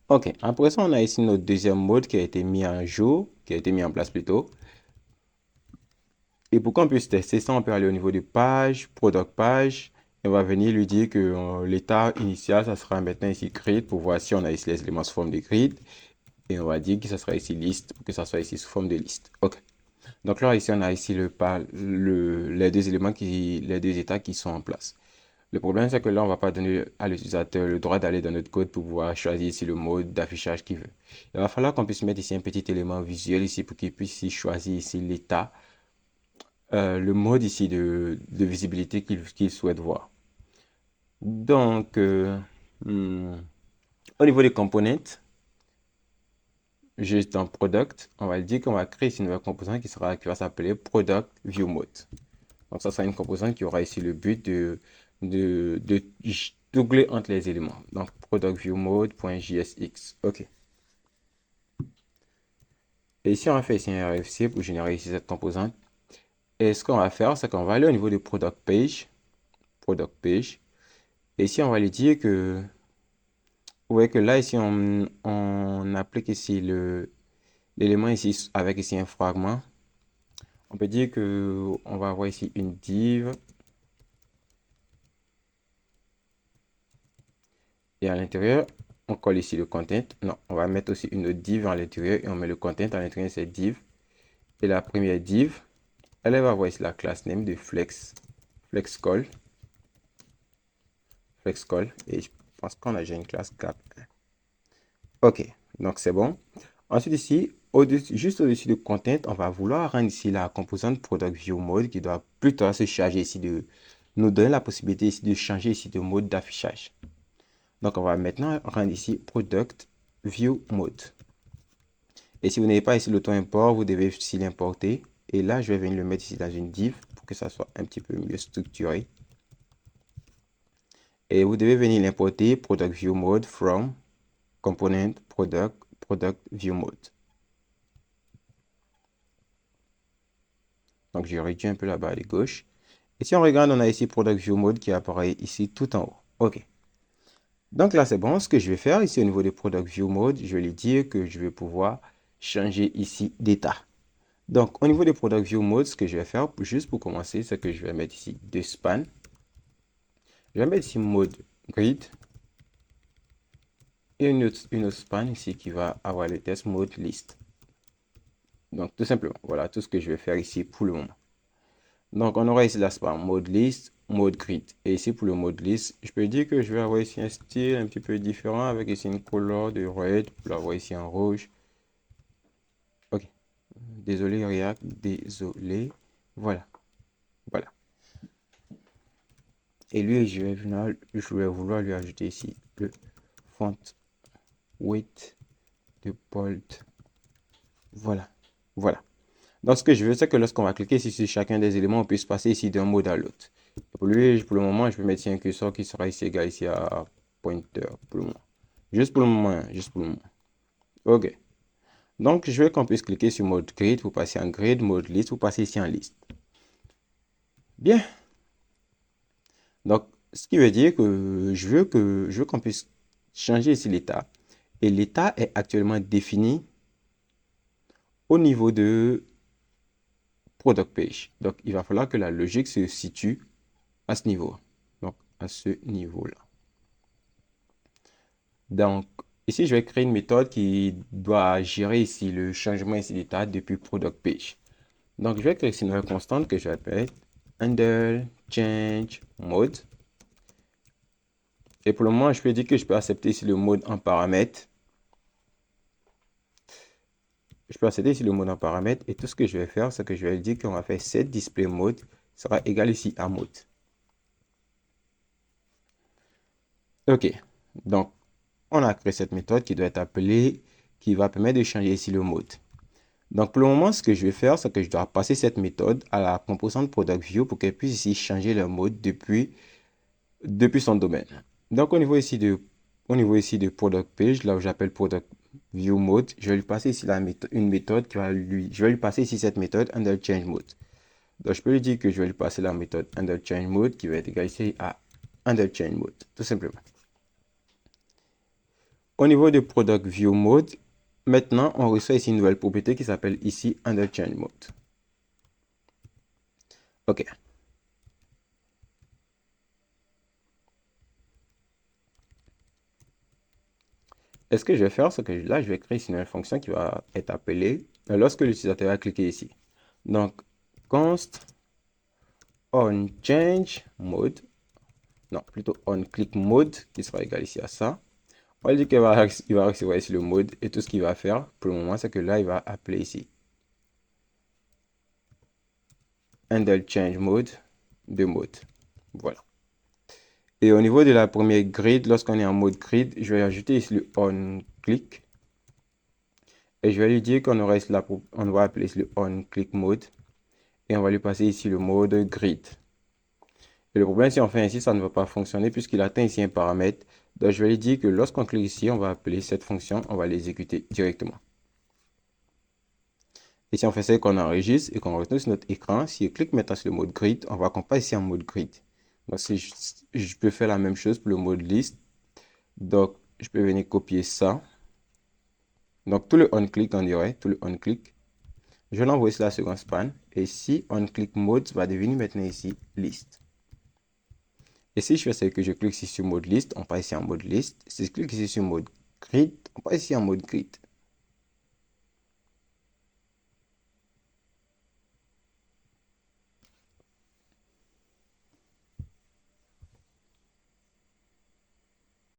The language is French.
Ok, après ça, on a ici notre deuxième mode qui a été mis en jour, qui a été mis en place plutôt. Et pour qu'on puisse tester ça, on peut aller au niveau de page, product page. Et on va venir lui dire que l'état initial, ça sera maintenant ici grid pour voir si on a ici les éléments sous forme de grid. Et on va dire que ça sera ici liste pour que ça soit ici sous forme de liste. Ok. Donc là, ici, on a ici les deux éléments les deux états qui sont en place. Le problème, c'est que là, on ne va pas donner à l'utilisateur le droit d'aller dans notre code pour pouvoir choisir ici le mode d'affichage qu'il veut. Il va falloir qu'on puisse mettre ici un petit élément visuel ici pour qu'il puisse ici choisir ici l'état, le mode ici de visibilité qu'il souhaite voir. Donc, hmm, au niveau des components, juste dans Product, on va dire qu'on va créer ici une nouvelle composante qui va s'appeler Product View Mode. Donc, ça sera une composante qui aura ici le but de doubler entre les éléments. Donc, product view mode.jsx. OK. Et ici, on va faire ici un RFC pour générer ici cette composante. Et ce qu'on va faire, c'est qu'on va aller au niveau de product page. Product page. Et ici, on va lui dire que, vous voyez que là, ici, on applique ici l'élément ici avec ici un fragment. On peut dire que on va avoir ici une div. Et à l'intérieur, on colle ici le content. Non, on va mettre aussi une autre div à l'intérieur et on met le content à l'intérieur de cette div. Et la première div, elle va avoir ici la classe name de flexcall. Flexcall. Et je pense qu'on a déjà une classe gap. OK, donc c'est bon. Ensuite ici, juste au-dessus de content, on va vouloir rendre ici la composante product view mode qui doit plutôt se charger ici de nous donner la possibilité ici de changer ici de mode d'affichage. Donc on va maintenant rendre ici product view mode. Et si vous n'avez pas ici l'auto-import, vous devez ici l'importer. Et là, je vais venir le mettre ici dans une div pour que ça soit un petit peu mieux structuré. Et vous devez venir l'importer product view mode from component product view mode. Donc, j'ai réduit un peu la barre de gauche. Et si on regarde, on a ici product view mode qui apparaît ici tout en haut. OK. Donc là, c'est bon. Ce que je vais faire ici au niveau de product view mode, je vais lui dire que je vais pouvoir changer ici d'état. Donc, au niveau des product view mode, ce que je vais faire, juste pour commencer, c'est que je vais mettre ici deux span. Je vais mettre ici mode grid. Et une autre span ici qui va avoir le test mode list. Donc, tout simplement, voilà tout ce que je vais faire ici pour le moment. Donc, on aura ici la span mode list, mode grid. Et ici, pour le mode list, je peux dire que je vais avoir ici un style un petit peu différent avec ici une couleur de red pour l'avoir ici en rouge. Ok. Désolé, React. Désolé. Voilà. Voilà. Et lui, je vais vouloir lui ajouter ici le font width de bold. Voilà. Voilà. Donc, ce que je veux, c'est que lorsqu'on va cliquer ici sur chacun des éléments, on puisse passer ici d'un mode à l'autre. Pour lui, pour le moment, je vais mettre ici un curseur qui sera ici égal ici à pointer pour le moment. Juste pour le moment, hein, juste pour le moment. OK. Donc, je veux qu'on puisse cliquer sur mode grid pour passer en grid, mode list pour passer ici en liste. Bien. Donc, ce qui veut dire que je veux qu'on puisse changer ici l'état. Et l'état est actuellement défini au niveau de product page. Donc, il va falloir que la logique se situe à ce niveau. Donc, à ce niveau-là. Donc, ici, je vais créer une méthode qui doit gérer ici le changement ici d'état depuis product page. Donc, je vais créer ici une nouvelle constante que j'appelle handle change mode. Et pour le moment, je peux dire que je peux accepter ici le mode en paramètre. Je peux accepter ici le mode en paramètre. Et tout ce que je vais faire, c'est que je vais dire qu'on va faire set display mode sera égal ici à mode. OK. Donc, on a créé cette méthode qui doit être appelée, qui va permettre de changer ici le mode. Donc, pour le moment, ce que je vais faire, c'est que je dois passer cette méthode à la composante product view pour qu'elle puisse ici changer le mode depuis son domaine. Donc, au niveau ici de product page, là où j'appelle product view mode, je vais lui passer ici une méthode je vais lui passer ici cette méthode handle change mode. Donc, je peux lui dire que je vais lui passer la méthode handle change mode qui va être égale ici à handle change mode, tout simplement. Au niveau de Product View Mode, maintenant, on reçoit ici une nouvelle propriété qui s'appelle ici Handle Change Mode. OK. Et ce que je vais faire, c'est que là, je vais créer ici une nouvelle fonction qui va être appelée lorsque l'utilisateur va cliquer ici. Donc, const on change mode, non, plutôt on click mode, qui sera égal ici à ça. On va dire qu'il va, il va recevoir ici le mode et tout ce qu'il va faire pour le moment, c'est que là, il va appeler ici handle change mode de mode. Voilà. Et au niveau de la première grid, lorsqu'on est en mode grid, je vais ajouter ici le on click. Et je vais lui dire qu'on aura ici on va appeler ici le on click mode. Et on va lui passer ici le mode grid. Et le problème, si on fait ainsi, ça ne va pas fonctionner puisqu'il atteint ici un paramètre. Donc, je vais lui dire que lorsqu'on clique ici, on va appeler cette fonction, on va l'exécuter directement. Et si on fait ça et qu'on enregistre et qu'on retourne sur notre écran, si on clique maintenant sur le mode grid, on voit qu'on passe ici en mode grid. Donc, si je peux faire la même chose pour le mode list. Donc, je peux venir copier ça. Donc, tout le on-click, on dirait, tout le on-click. Je l'envoie sur la seconde span. Et ici, on-click mode va devenir maintenant ici list. Et si je fais ça que je clique ici sur mode list, on passe ici en mode list. Si je clique ici sur mode grid, on passe ici en mode grid.